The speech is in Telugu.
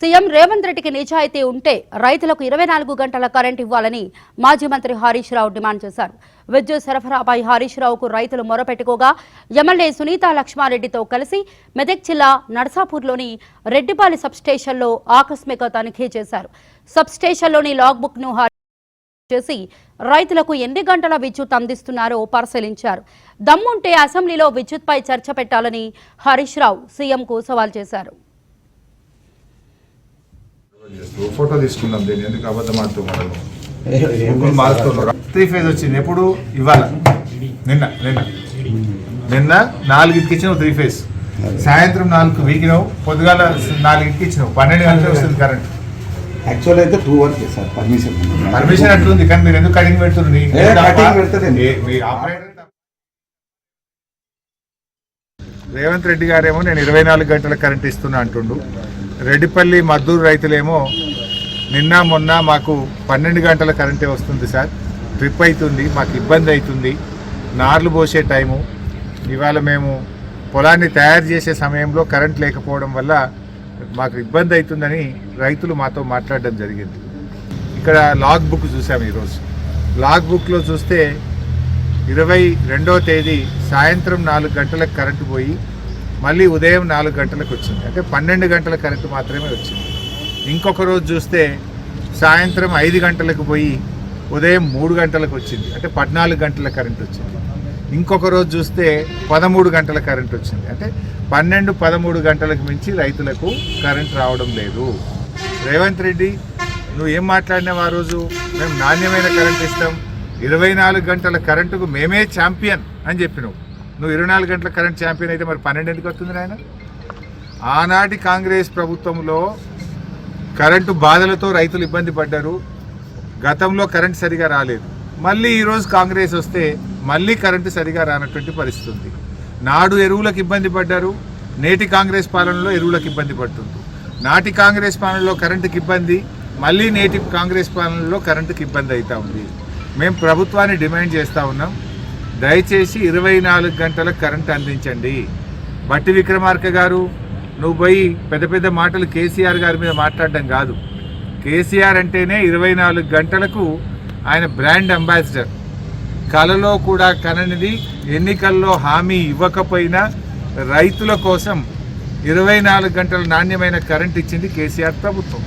సీఎం రేవంత్ రెడ్డికి నిజాయితీ ఉంటే రైతులకు 24 గంటల కరెంట్ ఇవ్వాలని మాజీ మంత్రి హరీష్ రావు డిమాండ్ చేశారు. విద్యుత్ సరఫరాపై హరీష్ రావుకు రైతులు మొరపెట్టుకోగా ఎమ్మెల్యే సునీతా లక్ష్మారెడ్డితో కలిసి మెదక్ జిల్లా నర్సాపూర్లోని రెడ్డిపాలి సబ్స్టేషన్లో ఆకస్మిక తనిఖీ చేశారు. సబ్స్టేషన్లోని లాగ్ బుక్ ను చేసి రైతులకు ఎన్ని గంటల విద్యుత్ అందిస్తున్నారో పరిశీలించారు. దమ్ముంటే అసెంబ్లీలో విద్యుత్పై చర్చ పెట్టాలని హరీష్ రావు సీఎంకు సవాల్ చేశారు. ఫోటో తీసుకున్నాం. దీన్ని ఎందుకు అబద్ధం ఆడుతున్నారు? మారుతున్నారు. 3 ఫేజ్ వచ్చింది. ఎప్పుడు ఇవ్వాలి? నిన్న 4కి ఇచ్చినావు 3 ఫేజ్. సాయంత్రం 4కు వీకినావు, పొద్దుగాల 4కి ఇచ్చినావు. 12 గంటలు వస్తుంది కరెంట్. యాక్చువల్ అయితే 2 వరకు సార్ పర్మిషన్ అట్లుంది, కానీ మీరు ఎందుకు కటింగ్ పెడుతుంది? రేవంత్ రెడ్డి గారేమో నేను 24 గంటల కరెంట్ ఇస్తున్నా అంటుండు. రెడ్డిపల్లి మద్దూరు రైతులేమో నిన్న మొన్న మాకు 12 గంటల కరెంటే వస్తుంది సార్, ట్రిప్ అవుతుంది, మాకు ఇబ్బంది అవుతుంది, నార్లు పోసే టైము, ఇవాళ మేము పొలాన్ని తయారు చేసే సమయంలో కరెంట్ లేకపోవడం వల్ల మాకు ఇబ్బంది అవుతుందని రైతులు మాతో మాట్లాడడం జరిగింది. ఇక్కడ లాగ్ బుక్ చూసాము. ఈరోజు లాగ్ బుక్లో చూస్తే 22వ తేదీ సాయంత్రం 4 గంటలకు కరెంటు పోయి మళ్ళీ ఉదయం 4 గంటలకు వచ్చింది. అంటే 12 గంటల కరెంటు మాత్రమే వచ్చింది. ఇంకొక రోజు చూస్తే సాయంత్రం 5 గంటలకు పోయి ఉదయం 3 గంటలకు వచ్చింది. అంటే 14 గంటల కరెంటు వచ్చింది. ఇంకొక రోజు చూస్తే 13 గంటల కరెంటు వచ్చింది. అంటే 12, 13 గంటలకు మించి రైతులకు కరెంట్ రావడం లేదు. రేవంత్ రెడ్డి, నువ్వు ఏం మాట్లాడినావు ఆ రోజు? మేము నాణ్యమైన కరెంట్ ఇస్తాం, 24 గంటల కరెంటుకు మేమే ఛాంపియన్ అని చెప్పినావు. నువ్వు 24 గంటల కరెంట్ ఛాంపియన్ అయితే మరి 12 ఎందుకు వస్తుంది నాయన? ఆనాటి కాంగ్రెస్ ప్రభుత్వంలో కరెంటు బాధలతో రైతులు ఇబ్బంది పడ్డారు. గతంలో కరెంట్ సరిగా రాలేదు. మళ్ళీ ఈరోజు కాంగ్రెస్ వస్తే మళ్ళీ కరెంటు సరిగా రానటువంటి పరిస్థితి ఉంది. నాడు ఎరువులకు ఇబ్బంది పడ్డారు, నేటి కాంగ్రెస్ పాలనలో ఎరువులకు ఇబ్బంది పడుతుంది. నాటి కాంగ్రెస్ పాలనలో కరెంటుకి ఇబ్బంది, మళ్ళీ నేటి కాంగ్రెస్ పాలనలో కరెంటుకి ఇబ్బంది అవుతూ ఉంది. మేము ప్రభుత్వాన్ని డిమాండ్ చేస్తూ ఉన్నాం, దయచేసి 24 గంటల కరెంట్ అందించండి. బట్టి విక్రమార్క గారు, నువ్వు పోయి పెద్ద పెద్ద మాటలు కేసీఆర్ గారి మీద మాట్లాడడం కాదు. కేసీఆర్ అంటేనే 24 గంటలకు ఆయన బ్రాండ్ అంబాసిడర్. కలలో కూడా కననిది, ఎన్నికల్లో హామీ ఇవ్వకపోయినా రైతుల కోసం 24 గంటల నాణ్యమైన కరెంట్ ఇచ్చింది కేసీఆర్ ప్రభుత్వం.